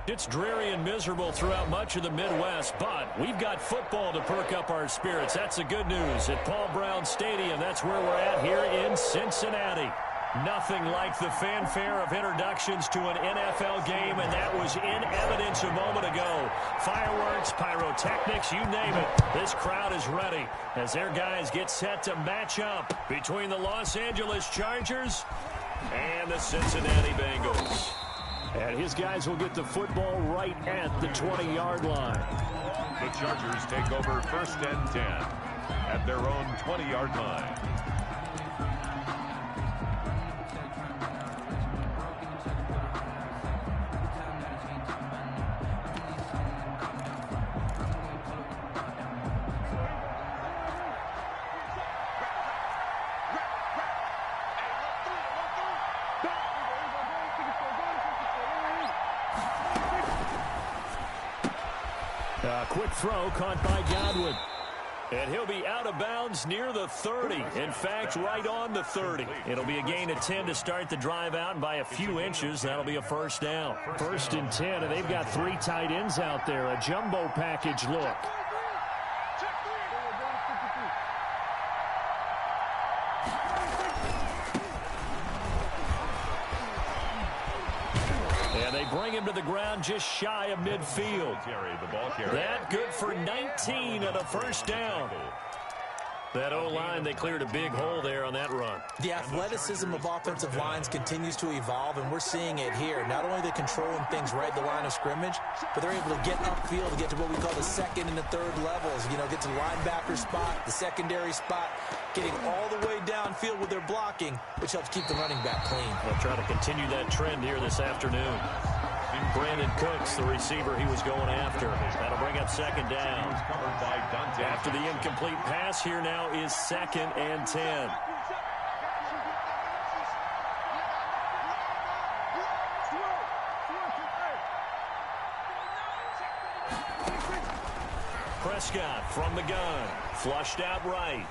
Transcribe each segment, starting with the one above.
It's dreary and miserable throughout much of the Midwest, but we've got football to perk up our spirits. That's the good news. At Paul Brown Stadium, that's where we're at here in Cincinnati. Nothing like the fanfare of introductions to an NFL game, and that was in evidence a moment ago. Fireworks, pyrotechnics, you name it. This crowd is ready as their guys get set to match up between the Los Angeles Chargers and the Cincinnati Bengals. And his guys will get the football right at the 20-yard line. The Chargers take over 1st and 10 at their own 20-yard line. Quick throw caught by Godwin. And he'll be out of bounds near the 30. In fact, right on the 30. It'll be a gain of 10 to start the drive out, and by a few inches, that'll be a first down. 1st and 10, and they've got 3 tight ends out there. A jumbo package look. Bring him to the ground just shy of midfield. That good for 19 and a first down. That O-line, they cleared a big hole there on that run. The athleticism of offensive lines continues to evolve, and we're seeing it here. Not only are they controlling things right at the line of scrimmage, but they're able to get upfield to get to what we call the 2nd and the 3rd levels. You know, get to the linebacker spot, the secondary spot, getting all the way downfield with their blocking, which helps keep the running back clean. They'll try to continue that trend here this afternoon. Brandon Cooks, the receiver he was going after. That'll bring up 2nd down. After the incomplete pass, here now is 2nd and 10. Prescott from the gun. Flushed out right.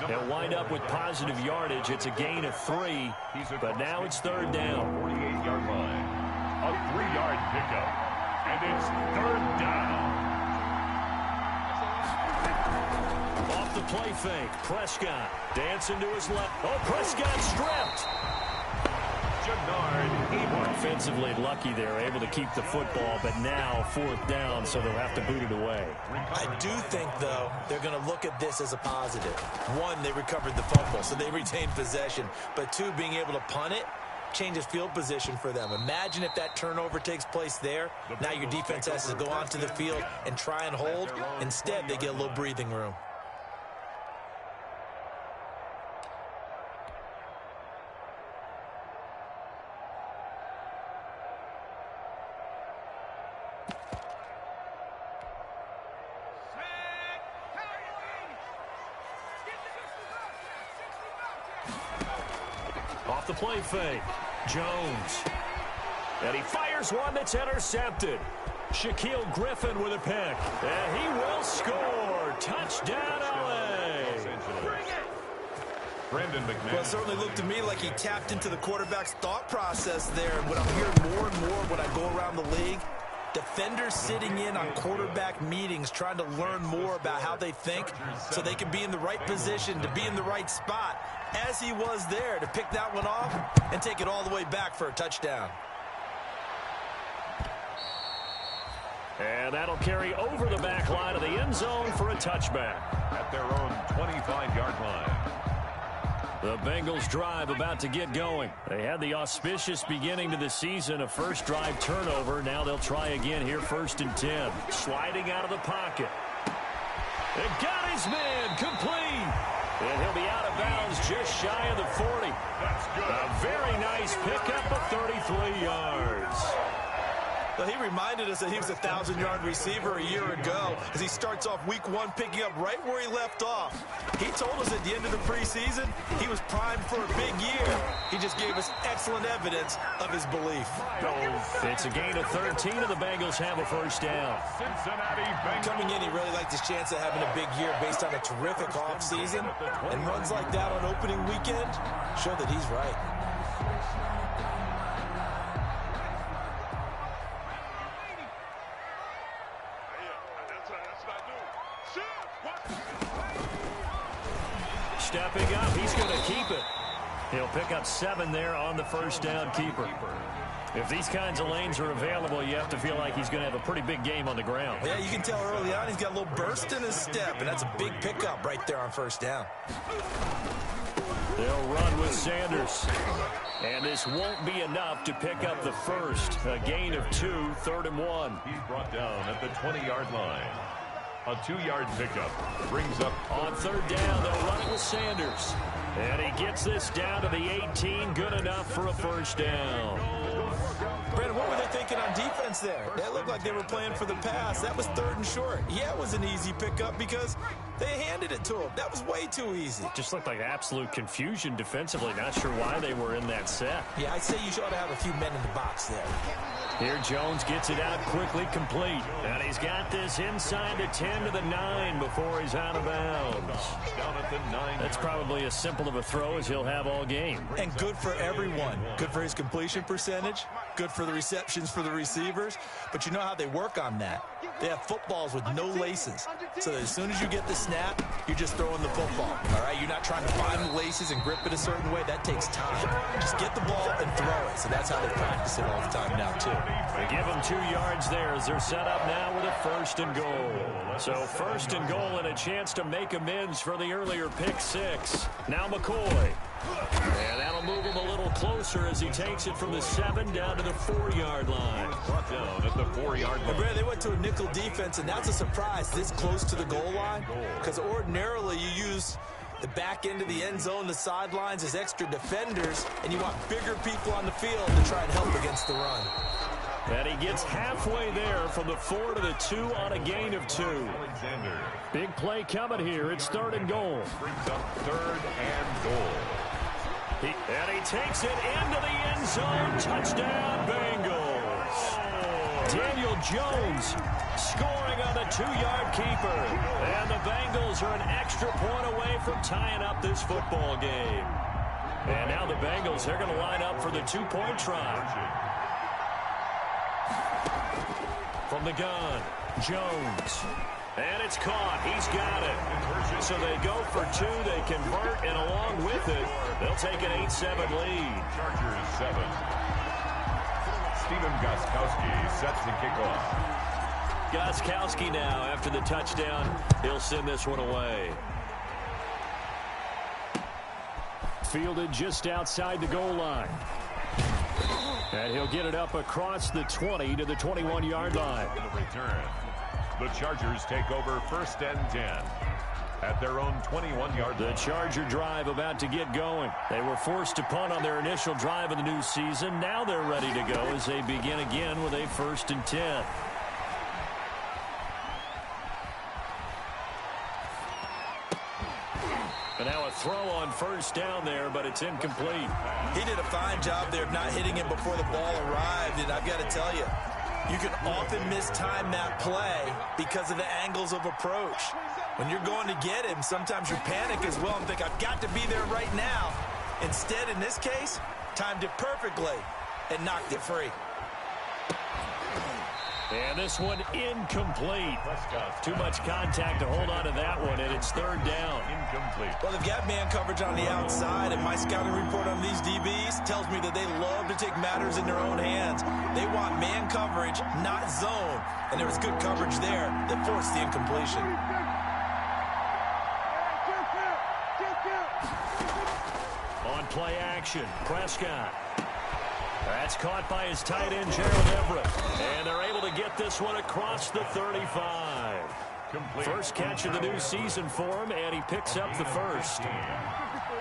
They'll wind up with positive yardage. It's a gain of 3, but now it's 3rd down. 48-yard line. A 3-yard pickup, and it's 3rd down. Off the play fake, Prescott dancing to his left. Oh, Prescott stripped. Offensively lucky they're able to keep the football, but now 4th down, so they'll have to boot it away. I do think, though, they're going to look at this as a positive. 1, they recovered the fumble, so they retained possession. But 2, being able to punt it changes field position for them. Imagine if that turnover takes place there. Now your defense has to go onto the field and try and hold. Instead, they get a little breathing room. Off the play fake, Jones. And he fires one that's intercepted. Shaquille Griffin with a pick. And he will score. Touchdown, L.A. Brandon McMahon. Well, it certainly looked to me like he tapped into the quarterback's thought process there. And what I'm hearing more and more when I go around the league, defenders sitting in on quarterback meetings trying to learn more about how they think so they can be in the right position to be in the right spot, as he was there to pick that one off and take it all the way back for a touchdown. And that'll carry over the back line of the end zone for a touchback. At their own 25-yard line. The Bengals drive about to get going. They had the auspicious beginning to the season, a first drive turnover. Now they'll try again here, 1st and 10. Sliding out of the pocket. They got his man complete. And he'll be out of bounds just shy of the 40. That's good. A very nice pickup of 33 yards. Well, he reminded us that he was a 1,000-yard receiver a year ago as he starts off week 1 picking up right where he left off. He told us at the end of the preseason he was primed for a big year. He just gave us excellent evidence of his belief. It's a gain of 13, and the Bengals have a first down. Cincinnati Bengals. Coming in, he really liked his chance of having a big year based on a terrific offseason. And runs like that on opening weekend show that he's right. Stepping up, he's going to keep it. He'll pick up 7 there on the first down keeper. If these kinds of lanes are available, you have to feel like he's going to have a pretty big game on the ground. Yeah, you can tell early on he's got a little burst in his step, and that's a big pickup right there on first down. They'll run with Sanders. And this won't be enough to pick up the first. A gain of 2, 3rd and 1. He's brought down at the 20-yard line. A 2-yard pickup brings up on 3rd down. They'll run it with Sanders. And he gets this down to the 18. Good enough for a first down. Brandon, what were they thinking on defense there? They looked like they were playing for the pass. That was 3rd and short. Yeah, it was an easy pickup because they handed it to him. That was way too easy. Just looked like absolute confusion defensively. Not sure why they were in that set. Yeah, I'd say you ought to have a few men in the box there. Here Jones gets it out quickly, complete. And he's got this inside the 10 to the 9 before he's out of bounds. down at the 9. That's probably as simple of a throw as he'll have all game. And good for everyone. Good for his completion percentage. Good for the receptions for the receivers. But you know how they work on that. They have footballs with no laces. So that as soon as you get the snap, you're just throwing the football. All right, you're not trying to find the laces and grip it a certain way. That takes time. Just get the ball and throw it. So that's how they practice it all the time now, too. They give them 2 yards there as they're set up now with a 1st and goal. So 1st and goal and a chance to make amends for the earlier pick 6. Now McCoy. And that'll move him a little closer as he takes it from the 7 down to the 4-yard line. Brought down at the 4-yard line. Brad, they went to a nickel defense, and that's a surprise this close to the goal line. Because ordinarily you use the back end of the end zone, the sidelines as extra defenders, and you want bigger people on the field to try and help against the run. And he gets halfway there from the 4 to the 2 on a gain of 2. Alexander. Big play coming here. It's 3rd and goal. Brings up 3rd and goal. And he takes it into the end zone. Touchdown, Bengals. Daniel Jones scoring on the 2-yard keeper. And the Bengals are an extra point away from tying up this football game. And now the Bengals, they're going to line up for the 2-point try. From the gun, Jones. And it's caught. He's got it. So they go for 2. They convert, and along with it, they'll take an 8-7 lead. Chargers 7. Stephen Gostkowski sets the kickoff. Gostkowski now, after the touchdown, he'll send this one away. Fielded just outside the goal line. And he'll get it up across the 20 to the 21-yard line. The return. The Chargers take over 1st and 10 at their own 21-yard line. The Charger drive about to get going. They were forced to punt on their initial drive of the new season. Now they're ready to go as they begin again with a 1st and 10. And now a throw on 1st down there, but it's incomplete. He did a fine job there of not hitting him before the ball arrived, and I've got to tell you, you can often mistime that play because of the angles of approach. When you're going to get him, sometimes you panic as well and think, I've got to be there right now. Instead, in this case, timed it perfectly and knocked it free. And this one incomplete. Too much contact to hold on to that one, and it's 3rd down. Incomplete. Well, they've got man coverage on the outside, and my scouting report on these DBs tells me that they love to take matters in their own hands. They want man coverage, not zone. And there was good coverage there that forced the incompletion. On play action, Prescott. That's caught by his tight end, Gerald Everett. And they're able to get this one across the 35. Complete. First catch of the new season for him, and he picks up the 1st.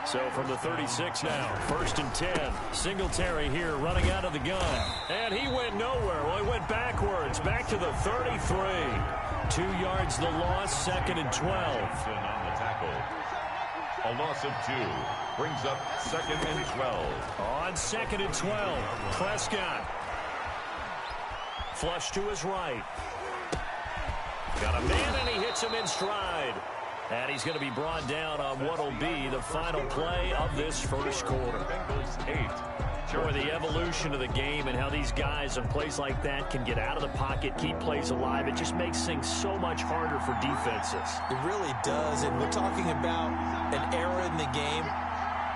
So from the 36 now, 1st and 10. Singletary here running out of the gun. And he went nowhere. Well, he went backwards, back to the 33. 2 yards the loss, 2nd and 12. On the tackle. A loss of 2 brings up 2nd and 12. On 2nd and 12, Prescott. Flush to his right. Got a man, and he hits him in stride. And he's going to be brought down on what will be the final play of this first quarter. Bengals 8, Sure, the evolution of the game and how these guys on plays like that can get out of the pocket, keep plays alive, it just makes things so much harder for defenses. It really does, and we're talking about an era in the game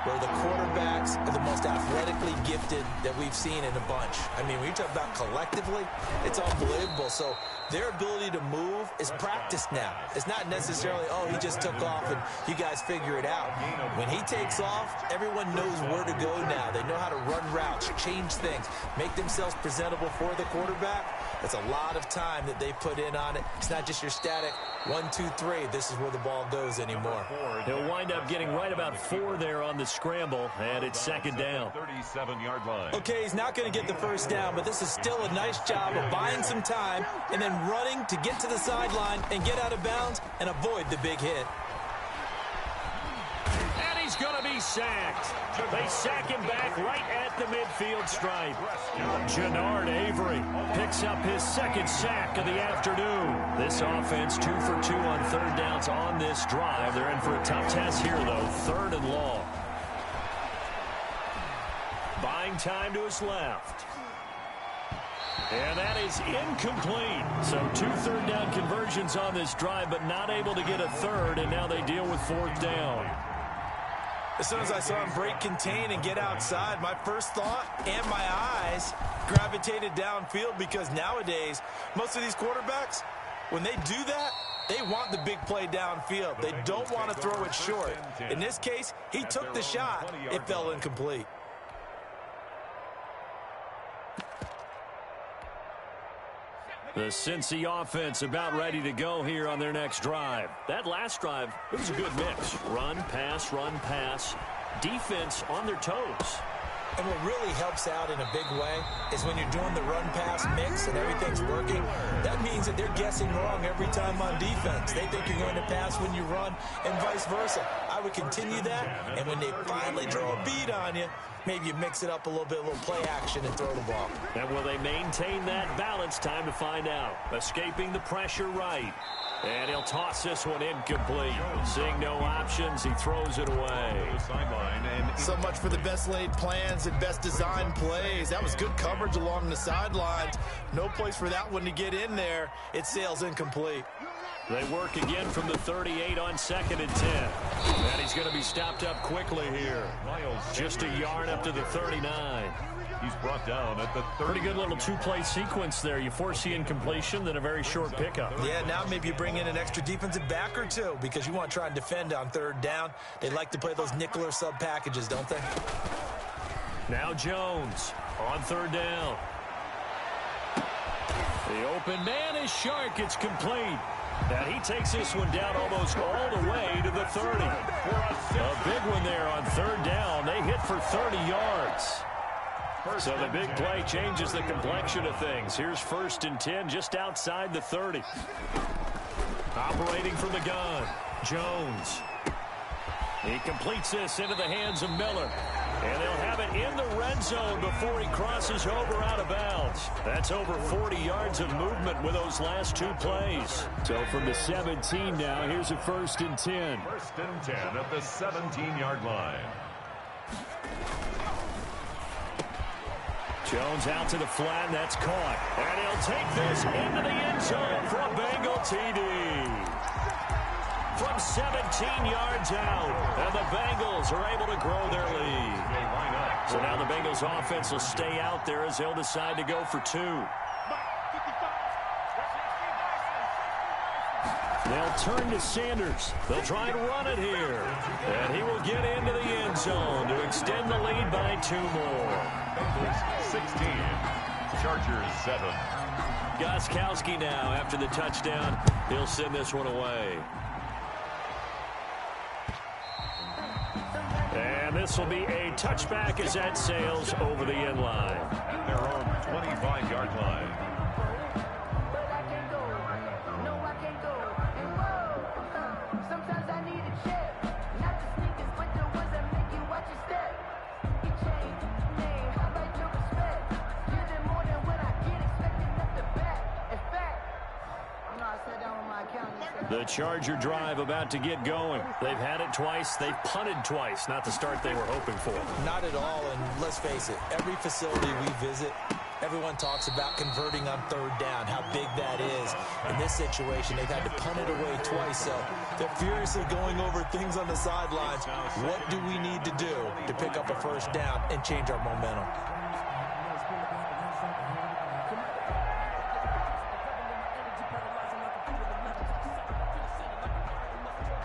where the quarterbacks are the most athletically gifted that we've seen in a bunch. I mean, when you talk about collectively, it's unbelievable. So their ability to move is practiced now. It's not necessarily, oh, he just took off and you guys figure it out. When he takes off, everyone knows where to go now. They know how to run routes, change things, make themselves presentable for the quarterback. That's a lot of time that they put in on it. It's not just your static 1, 2, 3. This is where the ball goes anymore. He'll wind up getting right about 4 there on the scramble, and it's second down. 37-yard line. Okay, he's not going to get the first down, but this is still a nice job of buying some time and then running to get to the sideline and get out of bounds and avoid the big hit. And he's going to be sacked. They sack him back right at the midfield stripe. Jannard Avery picks up his second sack of the afternoon. This offense 2 for 2 on third downs on this drive. They're in for a tough task here, though. 3rd and long. Buying time to his left. And that is incomplete. So 2 third-down conversions on this drive, but not able to get a third, and now they deal with 4th down. As soon as I saw him break contain and get outside, my first thought and my eyes gravitated downfield, because nowadays, most of these quarterbacks, when they do that, they want the big play downfield. They don't want to throw it short. In this case, he took the shot. It fell incomplete. The Cincy offense about ready to go here on their next drive. That last drive, it was a good mix. Run, pass, defense on their toes. And what really helps out in a big way is when you're doing the run-pass mix and everything's working, that means that they're guessing wrong every time on defense. They think you're going to pass when you run and vice versa. I would continue that, and when they finally draw a bead on you, maybe you mix it up a little bit, a little play action, and throw the ball. And will they maintain that balance? Time to find out. Escaping the pressure right. And he'll toss this one incomplete. Seeing no options, he throws it away. So much for the best laid plans and best designed plays. That was good coverage along the sidelines. No place for that one to get in there. It sails incomplete. They work again from the 38 on 2nd and 10. And he's going to be stopped up quickly here. Just a yard up to the 39. He's brought down at the 30. Pretty good little 2-play sequence there. You force the incompletion, then a very short pickup. Yeah, now maybe you bring in an extra defensive back or two, because you want to try and defend on 3rd down. They like to play those nickel or sub packages, don't they? Now Jones on 3rd down. The open man is Shark. It's complete. And he takes this one down almost all the way to the 30. A big one there on 3rd down. They hit for 30 yards. So the big play changes the complexion of things. Here's 1st and 10 just outside the 30. Operating from the gun, Jones. He completes this into the hands of Miller. And they'll have it in the red zone before he crosses over out of bounds. That's over 40 yards of movement with those last 2 plays. So from the 17 now, here's a 1st and 10. 1st and 10 at the 17-yard line. Jones out to the flat, and that's caught. And he'll take this into the end zone for a Bengal TD. From 17 yards out, and the Bengals are able to grow their lead. So now the Bengals offense will stay out there as they'll decide to go for 2. They'll turn to Sanders. They'll try and run it here. And he will get into the end zone to extend the lead by 2 more. 16, Chargers 7. Gostkowski now after the touchdown. He'll send this one away. And this will be a touchback as that sails over the end line. At their own 25-yard line. The Charger drive about to get going. They've had it twice. They've punted twice. Not the start they were hoping for. Not at all, and let's face it, every facility we visit, everyone talks about converting on third down, how big that is. In this situation, they've had to punt it away twice, so they're furiously going over things on the sidelines. What do we need to do to pick up a first down and change our momentum?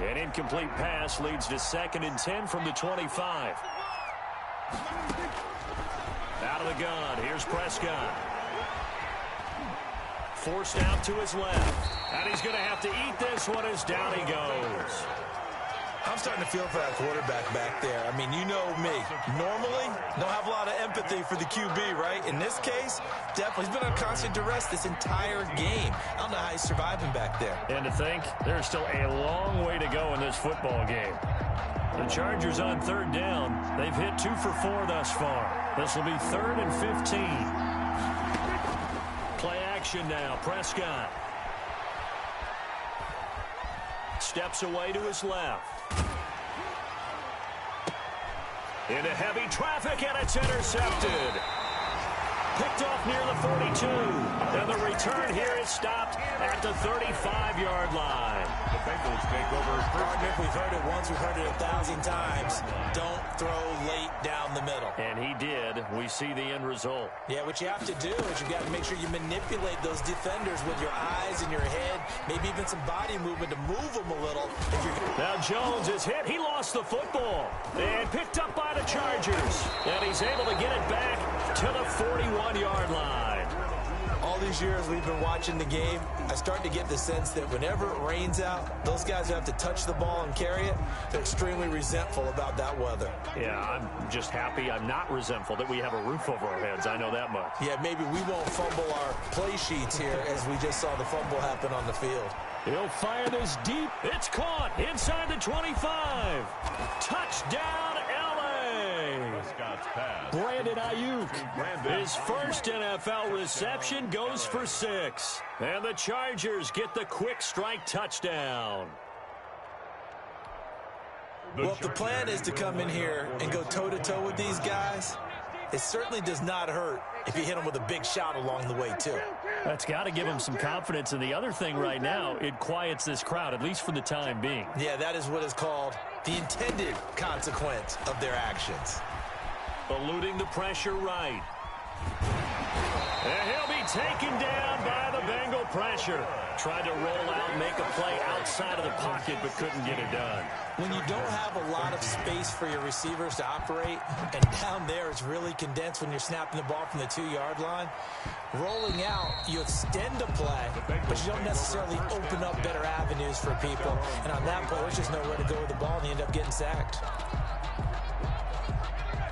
An incomplete pass leads to 2nd and 10 from the 25. Out of the gun, here's Prescott. Forced out to his left. And he's going to have to eat this one as down he goes. I'm starting to feel for that quarterback back there. I mean, you know me. Normally, don't have a lot of empathy for the QB, right? In this case, definitely. He's been on constant duress this entire game. I don't know how he's surviving back there. And to think, there's still a long way to go in this football game. The Chargers on third down. They've hit 2 for 4 thus far. This will be 3rd and 15. Play action now. Prescott steps away to his left. Into heavy traffic, and it's intercepted. Picked off near the 42. And the return here is stopped at the 35-yard line. The Bengals take over first. We've heard it once, we've heard it 1,000 times. Don't throw late down the middle. And he did. We see the end result. Yeah, what you have to do is you've got to make sure you manipulate those defenders with your eyes and your head, maybe even some body movement to move them a little. Now Jones is hit. He lost the football. And picked up by the Chargers. And he's able to get it back to the 41-yard line. All these years we've been watching the game, I start to get the sense that whenever it rains out, those guys who have to touch the ball and carry it, they're extremely resentful about that weather. Yeah, I'm just happy I'm not resentful that we have a roof over our heads. I know that much. Yeah, maybe we won't fumble our play sheets here as we just saw the fumble happen on the field. He'll fire this deep. It's caught inside the 25. Touchdown, L.A. Prescott's pass. Brandon Ayuk. His first NFL reception goes for 6. And the Chargers get the quick strike touchdown. Well, if the plan is to come in here and go toe-to-toe with these guys, it certainly does not hurt if you hit them with a big shot along the way, too. That's got to give him some confidence. And the other thing right now, it quiets this crowd, at least for the time being. Yeah, that is what is called the intended consequence of their actions. Eluding the pressure right. And he'll be taken down by the Bengal pressure. Tried to roll out, make a play outside of the pocket, but couldn't get it done. When you don't have a lot of space for your receivers to operate, and down there it's really condensed when you're snapping the ball from the 2-yard line, rolling out, you extend a play, but you don't necessarily open up better avenues for people. And on that play, there's just nowhere to go with the ball, and you end up getting sacked.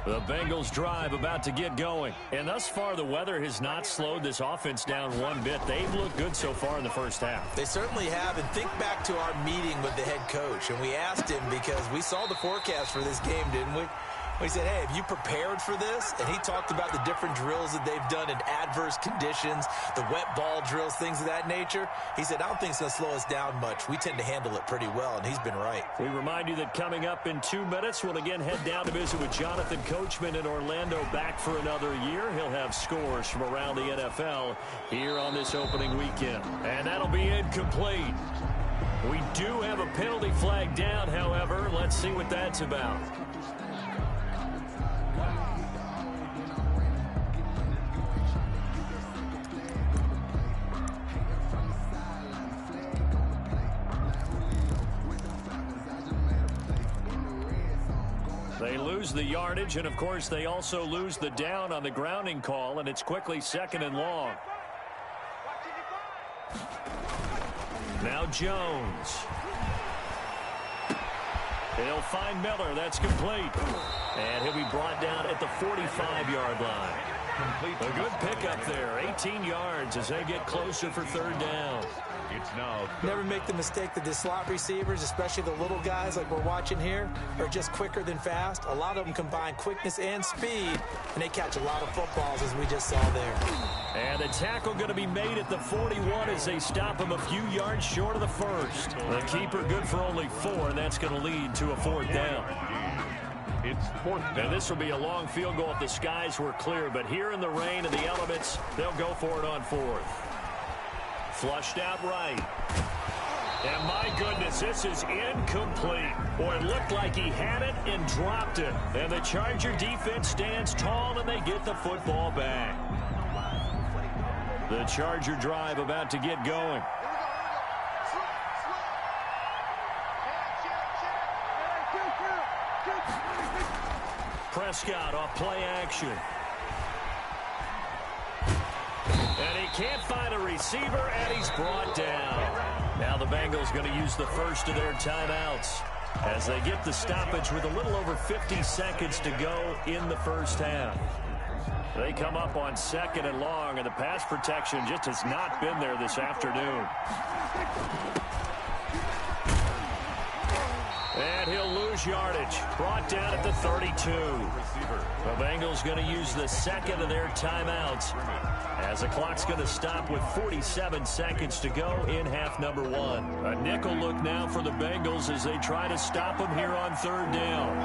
The Bengals drive about to get going. And thus far, the weather has not slowed this offense down one bit. They've looked good so far in the first half. They certainly have. And think back to our meeting with the head coach. And we asked him because we saw the forecast for this game, didn't we? We said, hey, have you prepared for this? And he talked about the different drills that they've done in adverse conditions, the wet ball drills, things of that nature. He said, I don't think it's going to slow us down much. We tend to handle it pretty well, and he's been right. We remind you that coming up in 2 minutes, we'll again head down to visit with Jonathan Coachman in Orlando, back for another year. He'll have scores from around the NFL here on this opening weekend. And that'll be incomplete. We do have a penalty flag down, however. Let's see what that's about. They lose the yardage, and of course they also lose the down on the grounding call, and it's quickly 2nd and long. Now Jones. He'll find Miller. That's complete. And he'll be brought down at the 45-yard line. A good pickup there. 18 yards as they get closer for 3rd down. It's now Never make the mistake that the slot receivers, especially the little guys like we're watching here, are just quicker than fast. A lot of them combine quickness and speed, and they catch a lot of footballs, as we just saw there. And the tackle going to be made at the 41 as they stop him a few yards short of the first. The keeper good for only 4, and that's going to lead to a 4th down. It's 4th down. And this will be a long field goal if the skies were clear, but here in the rain and the elements, they'll go for it on 4th. Flushed out right. And my goodness, this is incomplete. Boy, it looked like he had it and dropped it. And the Charger defense stands tall and they get the football back. The Charger drive about to get going. Prescott off play action. And he can't find a receiver, and he's brought down. Now the Bengals going to use the first of their timeouts as they get the stoppage with a little over 50 seconds to go in the first half. They come up on 2nd and long, and the pass protection just has not been there this afternoon. And he'll lose yardage. Brought down at the 32. The Bengals going to use the 2nd of their timeouts as the clock's going to stop with 47 seconds to go in half number 1. A nickel look now for the Bengals as they try to stop him here on 3rd down.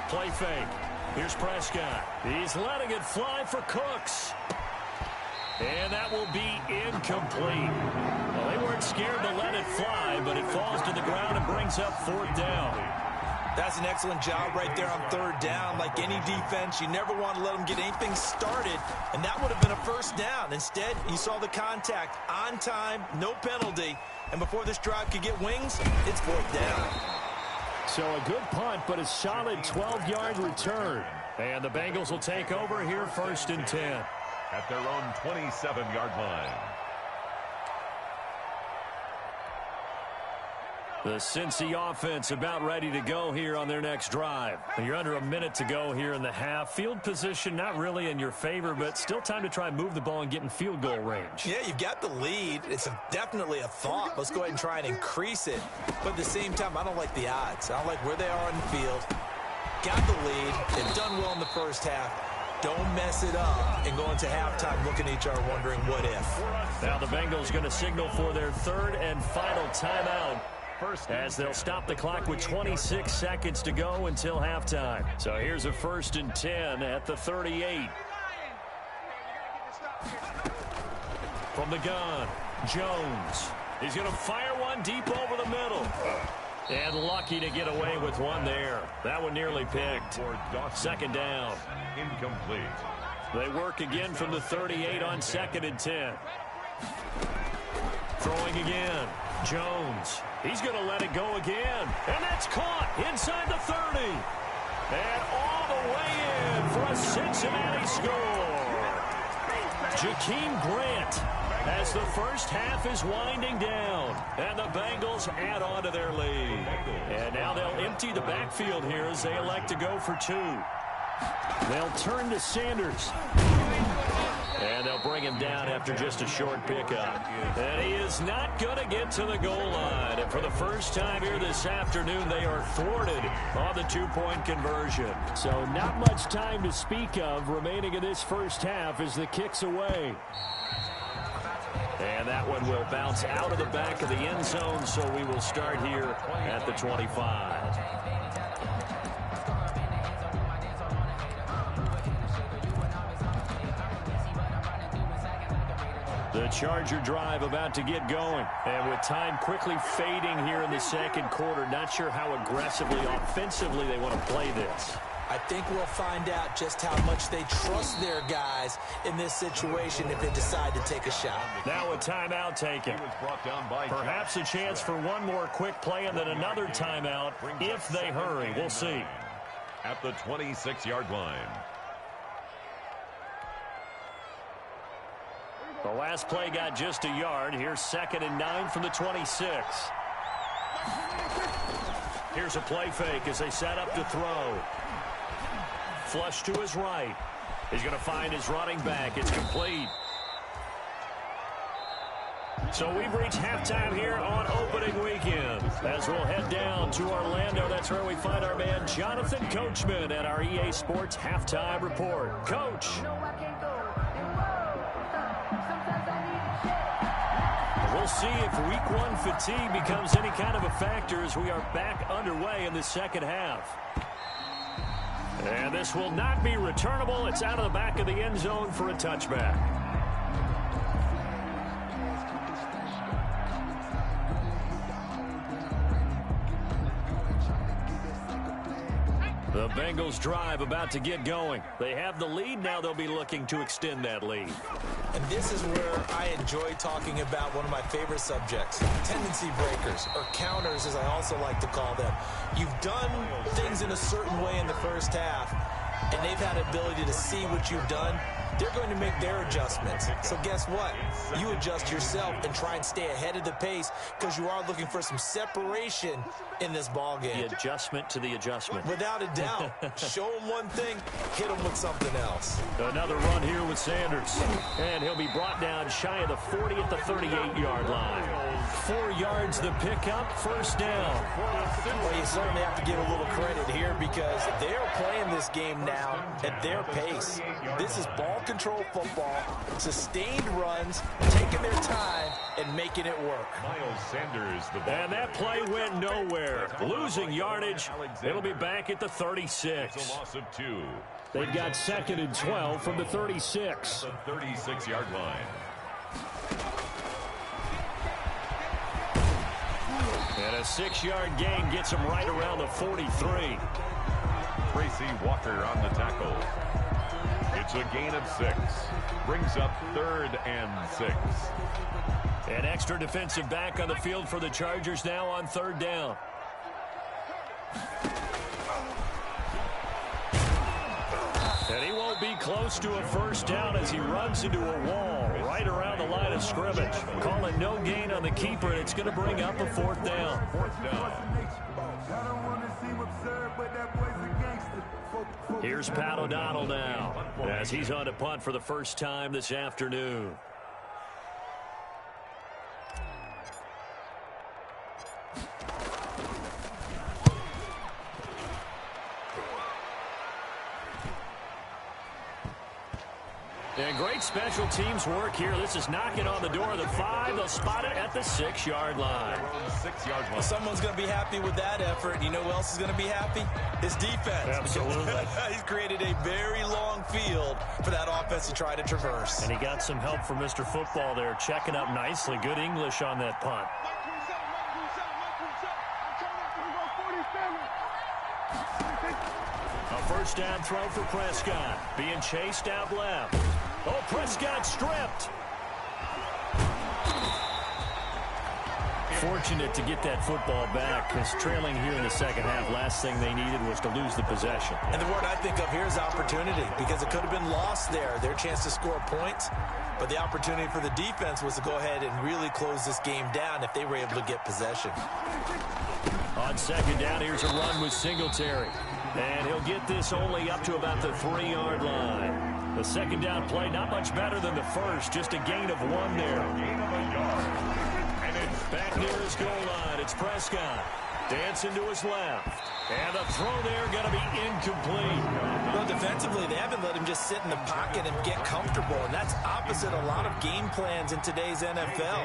Play fake. Here's Prescott. He's letting it fly for Cooks. And that will be incomplete. Well, they weren't scared to let it fly, but it falls to the ground and brings up 4th down. That's an excellent job right there on 3rd down. Like any defense, you never want to let them get anything started, and that would have been a 1st down. Instead, you saw the contact on time, no penalty, and before this drive could get wings, it's 4th down. So a good punt, but a solid 12-yard return. And the Bengals will take over here 1st and 10. At their own 27-yard line. The Cincy offense about ready to go here on their next drive. You're under a minute to go here in the half. Field position not really in your favor, but still time to try and move the ball and get in field goal range. Yeah, you've got the lead. It's definitely a thought. Let's go ahead and try and increase it. But at the same time, I don't like the odds. I don't like where they are on the field. Got the lead. They've done well in the first half. Don't mess it up and go into halftime looking at each other wondering what if. Now the Bengals going to signal for their 3rd and final timeout as they'll stop the clock with 26 seconds to go until halftime. So here's a 1st and 10 at the 38. From the gun, Jones. He's going to fire one deep over the middle. And lucky to get away with one there. That one nearly picked. 2nd down. Incomplete. They work again from the 38 on 2nd and 10. Throwing again. Jones. He's going to let it go again. And that's caught inside the 30. And all the way in for a Cincinnati score. Jakeem Grant as the first half is winding down. And the Bengals add on to their lead. And now they'll empty the backfield here as they elect to go for 2. They'll turn to Sanders. And they'll bring him down after just a short pickup. And he is not going to get to the goal line. And for the first time here this afternoon, they are thwarted on the 2-point conversion. So not much time to speak of remaining in this first half as the kick's away. And that one will bounce out of the back of the end zone, so we will start here at the 25. The Charger drive about to get going. And with time quickly fading here in the 2nd quarter, not sure how aggressively, offensively they want to play this. I think we'll find out just how much they trust their guys in this situation if they decide to take a shot. Now a timeout taken. Perhaps a chance for one more quick play and then another timeout if they hurry. We'll see. At the 26-yard line. The last play got just a yard. Here's 2nd and 9 from the 26. Here's a play fake as they set up to throw. Flush to his right. He's going to find his running back. It's complete. So we've reached halftime here on opening weekend. As we'll head down to Orlando, that's where we find our man Jonathan Coachman at our EA Sports Halftime Report. Coach. We'll see if week one fatigue becomes any kind of a factor as we are back underway in the second half. And this will not be returnable. It's out of the back of the end zone for a touchback. The Bengals drive about to get going. They have the lead. Now they'll be looking to extend that lead. And this is where I enjoy talking about one of my favorite subjects, tendency breakers, or counters as I also like to call them. You've done things in a certain way in the first half, and they've had the ability to see what you've done. They're going to make their adjustments. So guess what? You adjust yourself and try and stay ahead of the pace because you are looking for some separation in this ball game. The adjustment to the adjustment. Without a doubt. Show them one thing, hit them with something else. Another run here with Sanders. And he'll be brought down shy of the 40 at the 38-yard line. 4 yards the pickup, first down. Well, you certainly have to give a little credit here because they are playing this game now at their pace. This is ball control football, sustained runs, taking their time and making it work. Miles Sanders, the ball. And that play went nowhere. Losing yardage. It'll be back at the 36. It's a loss of 2. They've got 2nd and 12 from the 36. The 36-yard line. And a 6-yard gain gets him right around the 43. Tracy Walker on the tackle. It's a gain of 6. Brings up 3rd and 6. An extra defensive back on the field for the Chargers now on 3rd down. And he won't be close to a first down as he runs into a wall right around the line of scrimmage. Call it no gain on the keeper, and it's going to bring up a 4th down. 4th down. Here's Pat O'Donnell now as he's on to punt for the first time this afternoon. And great special teams work here. This is knocking on the door of the 5. They'll spot it at the 6-yard line. 6-yard line. Well, someone's going to be happy with that effort. And you know who else is going to be happy? His defense. Absolutely. He's created a very long field for that offense to try to traverse. And he got some help from Mr. Football there, checking up nicely. Good English on that punt. A first down throw for Prescott. Being chased out left. Oh, Prescott stripped. Fortunate to get that football back because trailing here in the second half, last thing they needed was to lose the possession. And the word I think of here is opportunity because it could have been lost there, their chance to score points. But the opportunity for the defense was to go ahead and really close this game down if they were able to get possession. On 2nd down, here's a run with Singletary. And he'll get this only up to about the 3-yard line. The 2nd down play, not much better than the first, just a gain of 1 there. Gain of a yard. And it's back near his goal line. It's Prescott. Dancing to his left. And the throw there going to be incomplete. Well, defensively, they haven't let him just sit in the pocket and get comfortable, and that's opposite a lot of game plans in today's NFL.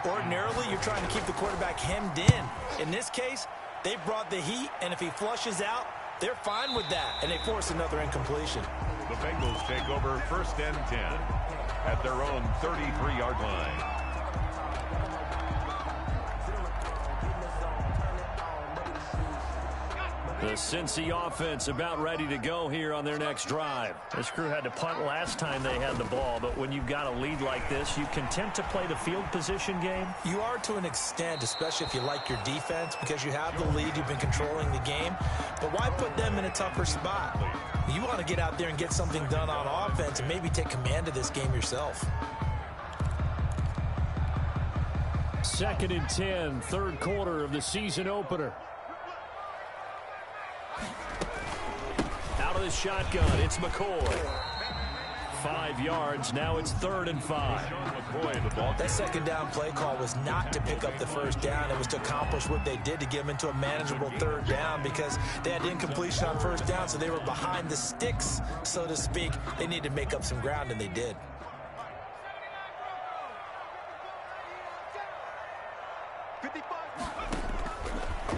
Ordinarily, you're trying to keep the quarterback hemmed in. In this case, they brought the heat, and if he flushes out, they're fine with that, and they force another incompletion. The Bengals take over 1st and 10 at their own 33-yard line. The Cincy offense about ready to go here on their next drive. This crew had to punt last time they had the ball, but when you've got a lead like this, you content to play the field position game? You are to an extent, especially if you like your defense, because you have the lead, you've been controlling the game. But why put them in a tougher spot? You want to get out there and get something done on offense and maybe take command of this game yourself. 2nd and 10, 3rd quarter of the season opener. Out of the shotgun, it's McCoy. 5 yards. Now it's 3rd and 5. That second down play call was not to pick up the first down. It was to accomplish what they did, to get them into a manageable 3rd down, because they had incompletion on first down, so they were behind the sticks, so to speak. They needed to make up some ground, and they did.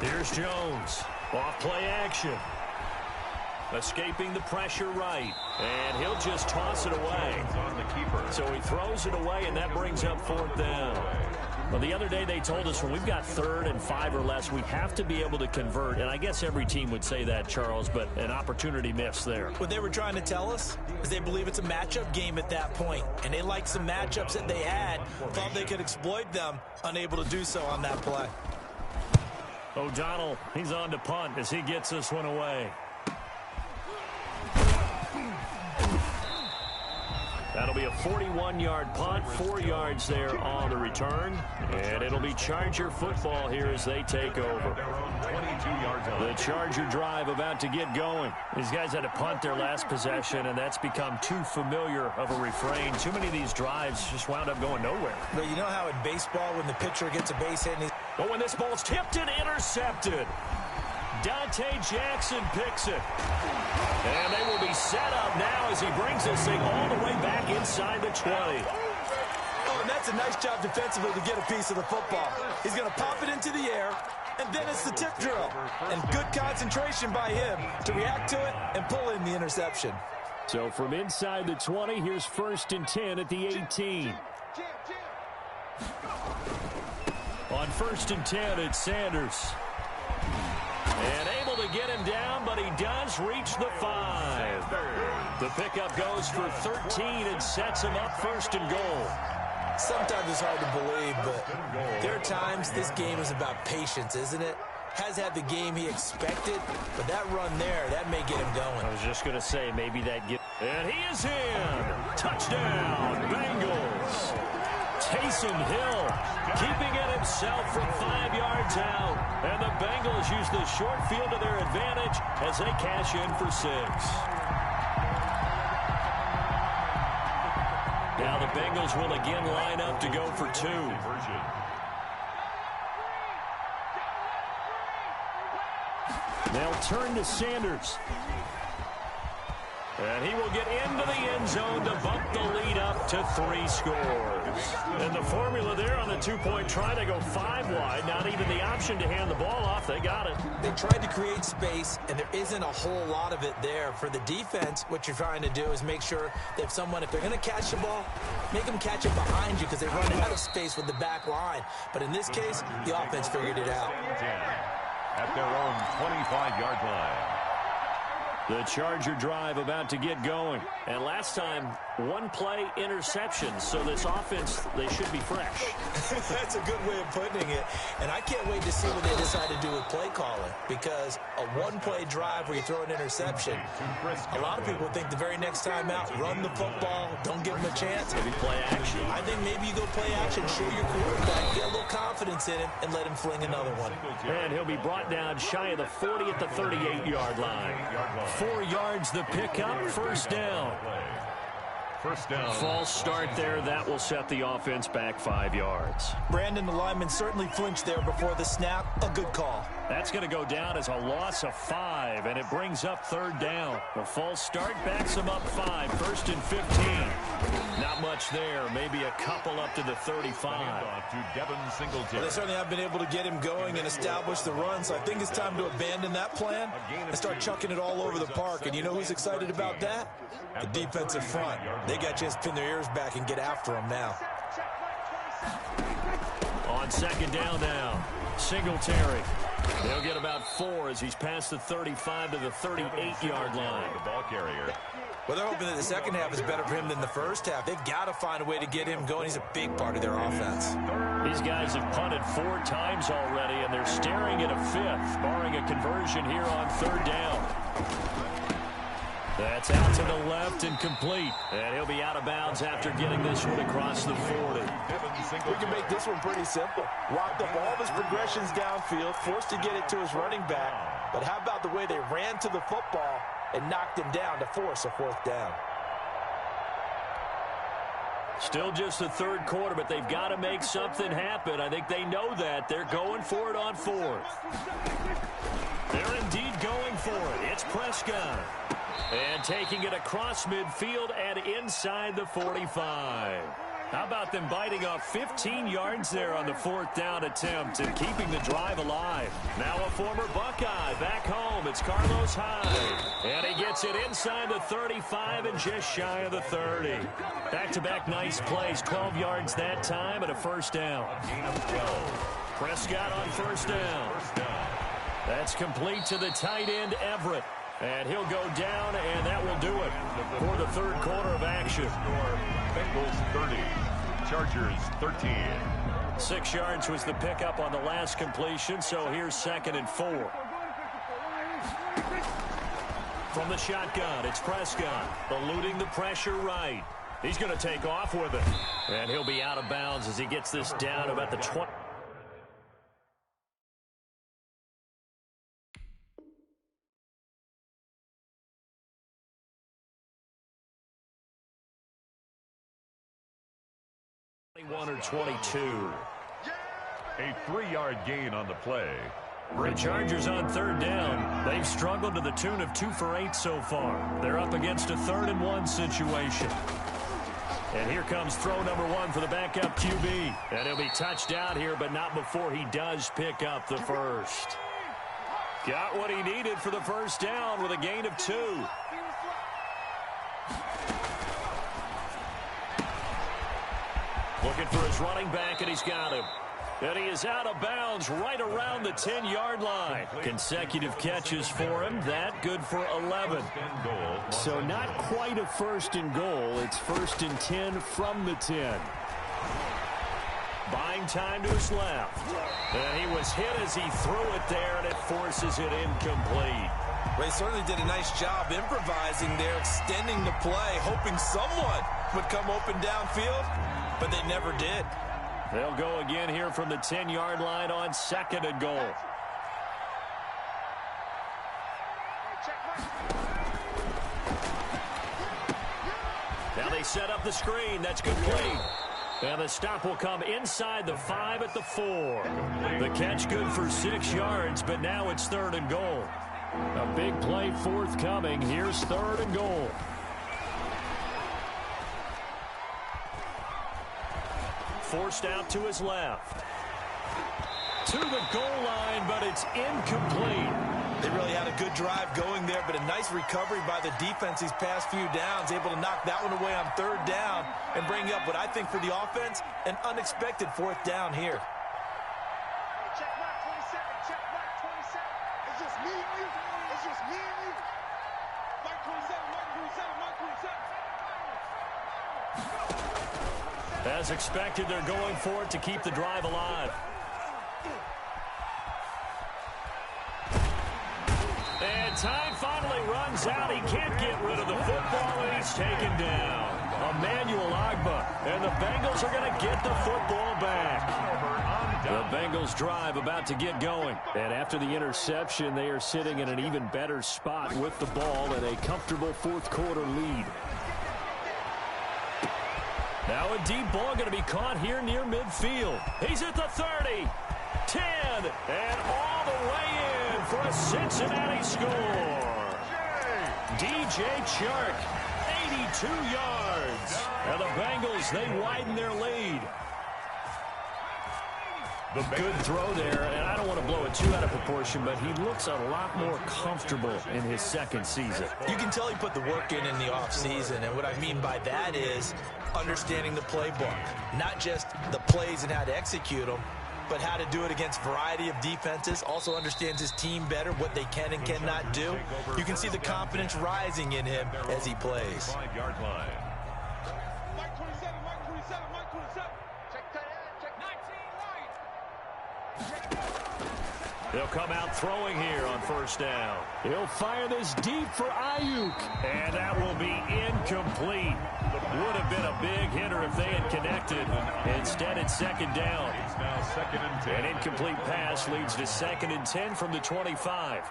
Here's Jones. Off play action. Escaping the pressure right. And he'll just toss it away. So he throws it away, and that brings up 4th down. Well, the other day they told us when we've got 3rd and 5 or less, we have to be able to convert. And I guess every team would say that, Charles, but an opportunity missed there. What they were trying to tell us is they believe it's a matchup game at that point. And they liked some matchups that they had, thought they could exploit them, unable to do so on that play. O'Donnell, he's on to punt as he gets this one away. That'll be a 41-yard punt, 4 yards there on the return. And it'll be Charger football here as they take over. The Charger drive about to get going. These guys had to punt their last possession, and that's become too familiar of a refrain. Too many of these drives just wound up going nowhere. But you know how in baseball when the pitcher gets a base hit and he's... But when this ball's tipped and intercepted, Dante Jackson picks it. And they will be set up now as he brings this thing all the way back inside the 20. Oh, and that's a nice job defensively to get a piece of the football. He's going to pop it into the air, and then it's the tip drill. And good concentration by him to react to it and pull in the interception. So from inside the 20, here's 1st and 10 at the 18. On 1st and 10, it's Sanders. And able to get him down, but he does reach the 5. The pickup goes for 13 and sets him up 1st and goal. Sometimes it's hard to believe, but there are times this game is about patience, isn't it? Has had the game he expected, but that run there, that may get him going. I was just going to say, maybe that get... And he is in! Touchdown, Bengals! Taysom Hill keeping it himself from 5 yards out. And the Bengals use the short field to their advantage as they cash in for 6. Now the Bengals will again line up to go for 2. They'll turn to Sanders. And he will get into the end zone to bump the lead up to 3 scores. And the formula there on the 2-point try, they go 5 wide. Not even the option to hand the ball off. They got it. They tried to create space, and there isn't a whole lot of it there. For the defense, what you're trying to do is make sure that if they're going to catch the ball, make them catch it behind you because they run out of space with the back line. But in this case, the offense figured it out. At their own 25-yard line. The Charger drive about to get going. And last time, 1 play interception. So this offense, they should be fresh. That's a good way of putting it. And I can't wait to see what they decide to do with play calling. Because a 1-play drive where you throw an interception, a lot of people think the very next time out, run the football, don't give them a chance. Maybe play action. I think maybe you go play action, show your quarterback, get a little confidence in him, and let him fling another one. And he'll be brought down shy of the 40 at the 38-yard line. 4 yards the pickup, 1st down. First down. False start there. That will set the offense back 5 yards. Brandon, the lineman, certainly flinched there before the snap. A good call. That's going to go down as a loss of 5, and it brings up 3rd down. The false start backs him up 5, 1st and 15. Not much there. Maybe a couple up to the 35. To Devin Singletary. Well, they certainly have been able to get him going and establish the run, so I think it's time to abandon that plan and start chucking it all over the park. And you know who's excited about that? The defensive front. They got a chance to pin their ears back and get after him now. On 2nd down now, Singletary. They'll get about 4 as he's past the 35 to the 38-yard line. The ball carrier. Well, they're hoping that the second half is better for him than the first half. They've got to find a way to get him going. He's a big part of their offense. These guys have punted 4 times already, and they're staring at a 5th, barring a conversion here on 3rd down. That's out to the left and complete. And he'll be out of bounds after getting this one across the 40. We can make this one pretty simple. Walked up all of his progressions downfield, forced to get it to his running back. But how about the way they ran to the football and knocked him down to force a 4th down? Still just the third quarter, but they've got to make something happen. I think they know that. They're going for it on fourth. They're indeed going for it. It's Prescott. And taking it across midfield and inside the 45. How about them biting off 15 yards there on the fourth down attempt and keeping the drive alive? Now a former Buckeye back home. It's Carlos Hyde. And he gets it inside the 35 and just shy of the 30. Back-to-back nice plays. 12 yards that time and a first down. Prescott on first down. That's complete to the tight end, Everett. And he'll go down, and that will do it for the third quarter of action. Bengals 30, Chargers 13. 6 yards was the pickup on the last completion, so here's 2nd and 4. From the shotgun, it's Prescott, eluding the pressure right. He's going to take off with it. And he'll be out of bounds as he gets this down about the 20. Or 22. A 3-yard gain on the play. The Chargers on third down. They've struggled to the tune of 2 for 8 so far. They're up against a 3rd and 1 situation. And here comes throw number 1 for the backup QB. And he'll be touched down here, but not before he does pick up the first. Got what he needed for the first down with a gain of 2. Looking for his running back, and he's got him. And he is out of bounds right around the 10-yard line. Consecutive catches for him. That good for 11. So not quite a 1st and goal. It's 1st and 10 from the 10. Buying time to his left. And he was hit as he threw it there, and it forces it incomplete. They certainly did a nice job improvising there, extending the play, hoping someone would come open downfield. But they never did. They'll go again here from the 10-yard line on 2nd and goal. Now they set up the screen. That's complete. And the stop will come inside the 5 at the 4. The catch good for 6 yards, but now it's 3rd and goal. A big play forthcoming. Here's 3rd and goal. Forced out to his left. To the goal line, but it's incomplete. They really had a good drive going there, but a nice recovery by the defense these past few downs, able to knock that one away on 3rd down and bring up what I think for the offense, an unexpected 4th down here. Check mark 27, check mark 27. It's just me and you. It's just me and you. Mark 27, mark 27, mark 27. As expected, they're going for it to keep the drive alive. And time finally runs out. He can't get rid of the football, and he's taken down. Emmanuel Ogbah, and the Bengals are going to get the football back. The Bengals drive about to get going. And after the interception, they are sitting in an even better spot with the ball and a comfortable 4th quarter lead. Now a deep ball going to be caught here near midfield. He's at the 30, 10, and all the way in for a Cincinnati score. DJ Chark, 82 yards. And the Bengals, they widen their lead. Good throw there, and I don't want to blow it too out of proportion, but he looks a lot more comfortable in his 2nd season. You can tell he put the work in the offseason, and what I mean by that is understanding the playbook. Not just the plays and how to execute them, but how to do it against a variety of defenses. Also understands his team better, what they can and cannot do. You can see the confidence rising in him as he plays. 5-yard line. Mark 27, mark 27, mark 27. Check tight end, check 19 right. They'll come out throwing here on 1st down. He'll fire this deep for Ayuk. And that will be incomplete. Would have been a big hitter if they had connected. Instead, it's 2nd down. Now 2nd and 10. An incomplete pass leads to 2nd and 10 from the 25.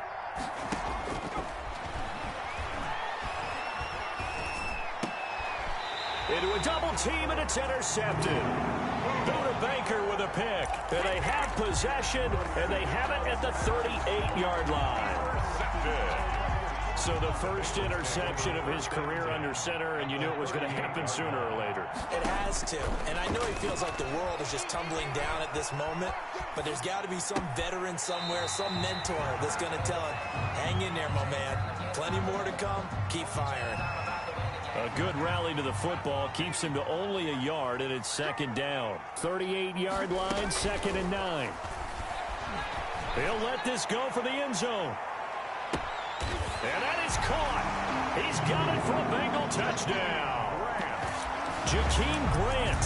into a double team, and it's intercepted. Buda Baker with a pick. And they have possession, and they have it at the 38-yard line. So the first interception of his career under center, and you knew it was going to happen sooner or later. It has to. And I know he feels like the world is just tumbling down at this moment, but there's got to be some veteran somewhere, some mentor that's going to tell him, hang in there, my man. Plenty more to come. Keep firing. A good rally to the football keeps him to only a yard, and it's second down. 38-yard line, 2nd and 9. He'll let this go for the end zone. And that is caught. He's got it for a Bengal touchdown. Jakeem Grant,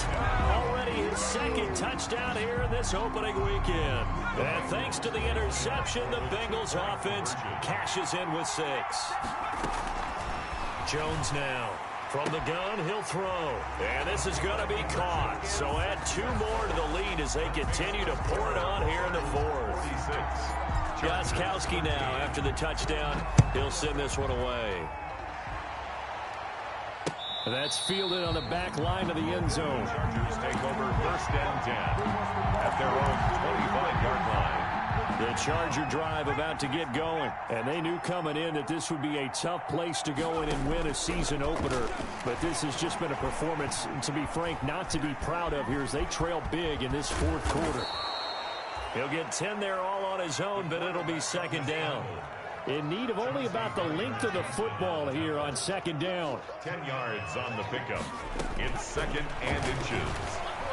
already his second touchdown here in this opening weekend. And thanks to the interception, the Bengals offense cashes in with 6. Jones now. From the gun, he'll throw. And this is going to be caught. So add 2 more to the lead as they continue to pour it on here in the 4th. Gostkowski now after the touchdown. He'll send this one away. That's fielded on the back line of the end zone. Chargers take over 1st and 10 at their own 25-yard line. The Charger drive about to get going. And they knew coming in that this would be a tough place to go in and win a season opener. But this has just been a performance, to be frank, not to be proud of here as they trail big in this 4th quarter. He'll get 10 there all on his own, but it'll be 2nd down. In need of only about the length of the football here on 2nd down. 10 yards on the pickup. It's 2nd and inches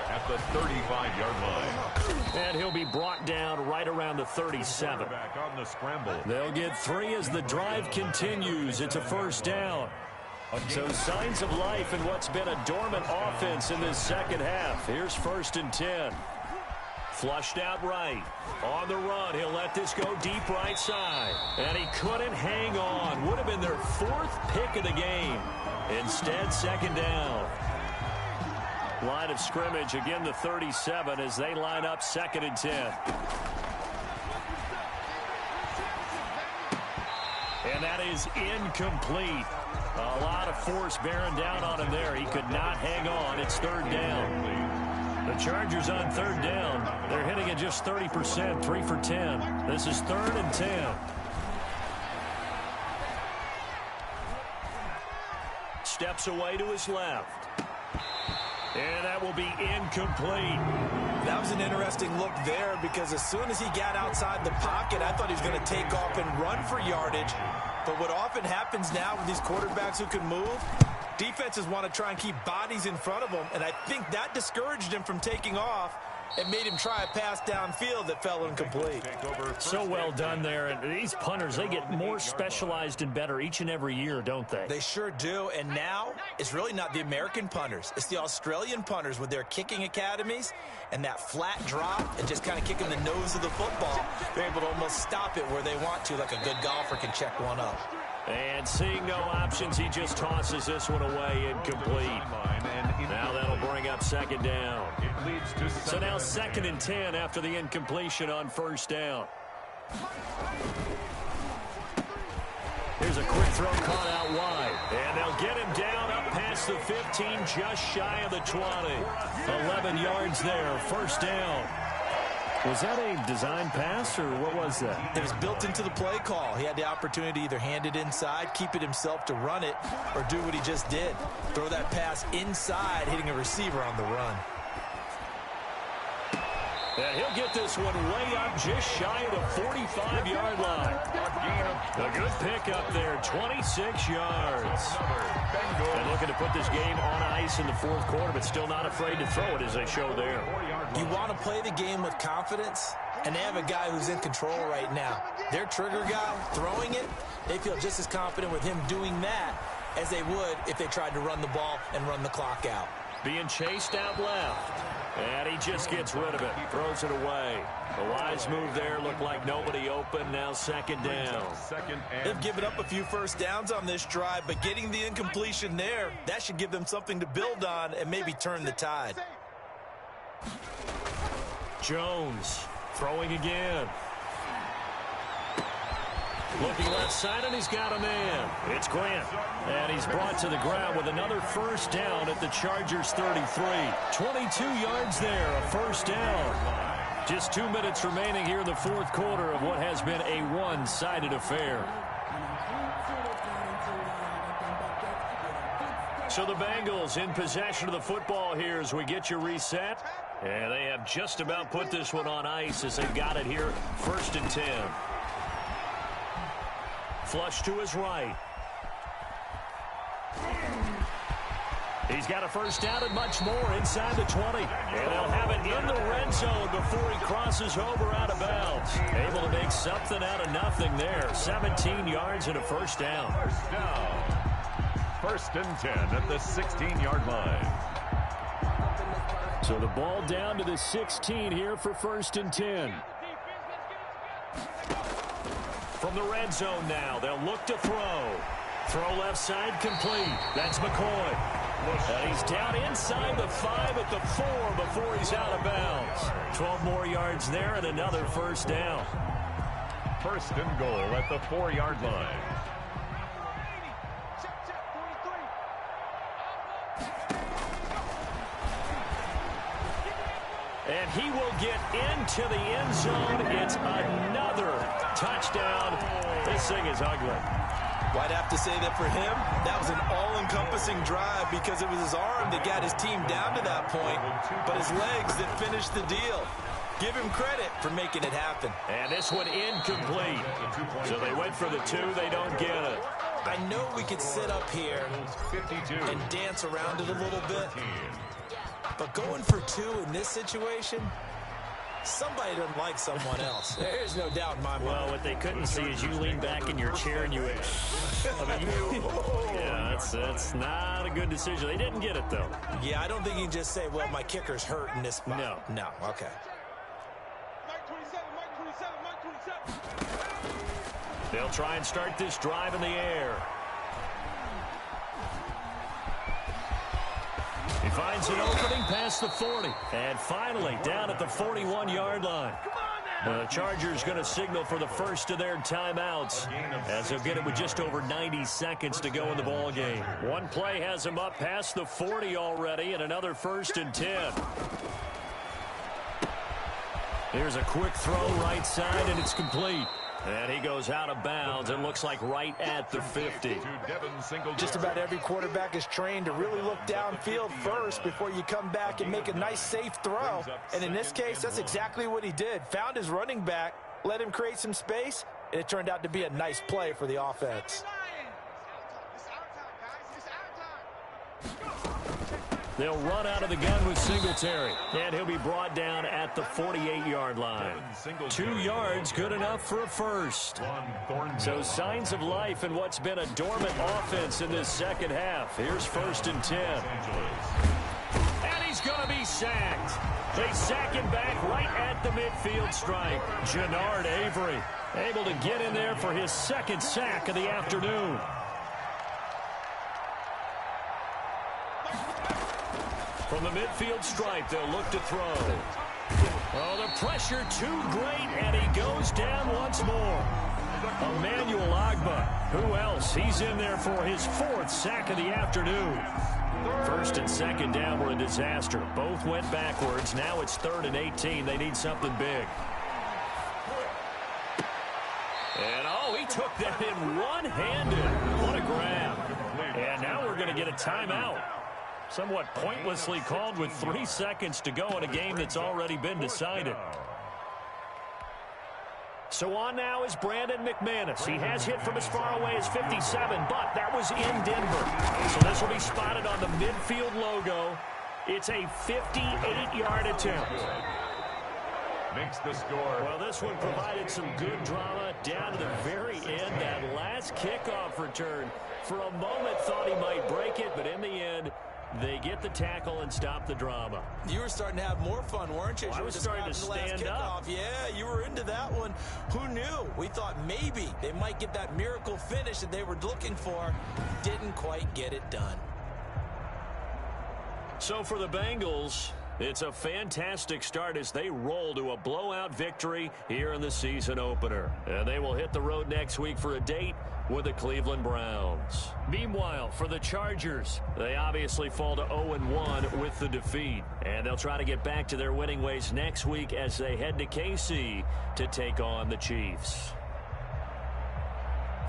at the 35-yard line. And he'll be brought down right around the 37. Back on the scramble. They'll get 3 as the drive continues. It's a 1st down. So signs of life in what's been a dormant offense in this second half. Here's 1st and 10. Flushed out right. On the run, he'll let this go deep right side. And he couldn't hang on. Would have been their 4th pick of the game. Instead, 2nd down. Line of scrimmage, again the 37 as they line up 2nd and 10. And that is incomplete. A lot of force bearing down on him there. He could not hang on. It's 3rd down. The Chargers on 3rd down. They're hitting at just 30%, 3 for 10. This is 3rd and 10. Steps away to his left. And that will be incomplete. That was an interesting look there because as soon as he got outside the pocket, I thought he was going to take off and run for yardage. But what often happens now with these quarterbacks who can move, defenses want to try and keep bodies in front of them, and I think that discouraged him from taking off and made him try a pass downfield that fell incomplete. So well done there. And these punters, they get more specialized and better each and every year, don't they? They sure do. And now it's really not the American punters. It's the Australian punters with their kicking academies and that flat drop and just kind of kicking the nose of the football. They're able to almost stop it where they want to, like a good golfer can check one up. And seeing no options, he just tosses this one away incomplete. Now that'll bring up 2nd down. So now 2nd and 10 after the incompletion on 1st down. Here's a quick throw caught out wide. And they'll get him down up past the 15, just shy of the 20. 11 yards there, 1st down. Was that a design pass, or what was that? It was built into the play call. He had the opportunity to either hand it inside, keep it himself to run it, or do what he just did. Throw that pass inside, hitting a receiver on the run. And he'll get this one way up just shy of the 45-yard line. A good pick up there, 26 yards. And looking to put this game on ice in the 4th quarter, but still not afraid to throw it as they show there. You want to play the game with confidence, and they have a guy who's in control right now. Their trigger guy throwing it, they feel just as confident with him doing that as they would if they tried to run the ball and run the clock out. Being chased out left. And he just gets rid of it. Throws it away. A wise move there. Looked like nobody open. Now 2nd down. They've given up a few 1st downs on this drive, but getting the incompletion there, that should give them something to build on and maybe turn the tide. Jones throwing again. Looking left side, and he's got a man. It's Grant. And he's brought to the ground with another first down at the Chargers 33. 22 yards there, a first down. Just 2 minutes remaining here in the fourth quarter of what has been a one-sided affair. So the Bengals in possession of the football here as we get you reset. And they have just about put this one on ice as they've got it here, 1st and 10. Flush to his right. He's got a first down and much more inside the 20. And they'll have it in the red zone before he crosses over out of bounds. Able to make something out of nothing there. 17 yards and a first down. First down. 1st and 10 at the 16-yard line. So the ball down to the 16 here for 1st and 10. From the red zone now, they'll look to throw. Throw left side complete. That's McCoy. And he's down inside the 5 at the 4 before he's out of bounds. 12 more yards there and another first down. 1st and goal at the 4-yard line. And he will get into the end zone. It's another touchdown. This thing is ugly. Well, I'd have to say that for him, that was an all-encompassing drive because it was his arm that got his team down to that point, but his legs that finished the deal. Give him credit for making it happen. And this one incomplete. So they went for the 2. They don't get it. I know we could sit up here and dance around it a little bit, but going for 2 in this situation, somebody doesn't like someone else. There's no doubt in my mind. Well, what they couldn't see is you lean back in your chair and you went, yeah, that's not a good decision. They didn't get it, though. Yeah, I don't think you can just say, well, my kicker's hurt in this spot. No, okay. They'll try and start this drive in the air. He finds an opening past the 40. And finally, down at the 41-yard line. The Chargers going to signal for the first of their timeouts as they'll get it with just over 90 seconds to go in the ball game. One play has him up past the 40 already, and another 1st and 10. Here's a quick throw right side, and it's complete. And he goes out of bounds and looks like right at the 50. Just about every quarterback is trained to really look downfield first before you come back and make a nice, safe throw. And in this case, that's exactly what he did. Found his running back, let him create some space, and it turned out to be a nice play for the offense. They'll run out of the gun with Singletary, and he'll be brought down at the 48-yard line. 2 yards, good enough for a first. So signs of life in what's been a dormant offense in this second half. Here's 1st and 10. And he's going to be sacked. They sack him back right at the midfield stripe. Jannard Avery able to get in there for his second sack of the afternoon. From the midfield stripe, they'll look to throw. Oh, the pressure too great, and he goes down once more. Emmanuel Ogbah. Who else? He's in there for his 4th sack of the afternoon. 1st and 2nd down were a disaster. Both went backwards. Now it's 3rd and 18. They need something big. And, oh, he took that in one-handed. What a grab. And now we're going to get a timeout. Somewhat pointlessly called with 3 seconds to go in a game that's already been decided. So on now is Brandon McManus. He has hit from as far away as 57, but that was in Denver. So this will be spotted on the midfield logo. It's a 58-yard attempt. Makes the score. Well, this one provided some good drama down to the very end. That last kickoff return, for a moment thought he might break it, but in the end, they get the tackle and stop the drama. You were starting to have more fun, weren't you? Well, I was starting to stand up. Yeah, you were into that one. Who knew? We thought maybe they might get that miracle finish that they were looking for. Didn't quite get it done. So for the Bengals, It's a fantastic start as they roll to a blowout victory here in the season opener. And they will hit the road next week for a date with the Cleveland Browns. Meanwhile, for the Chargers, they obviously fall to 0-1 with the defeat. And they'll try to get back to their winning ways next week as they head to KC to take on the Chiefs.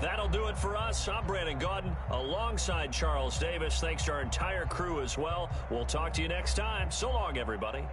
That'll do it for us. I'm Brandon Gaudin alongside Charles Davis. Thanks to our entire crew as well. We'll talk to you next time. So long, everybody.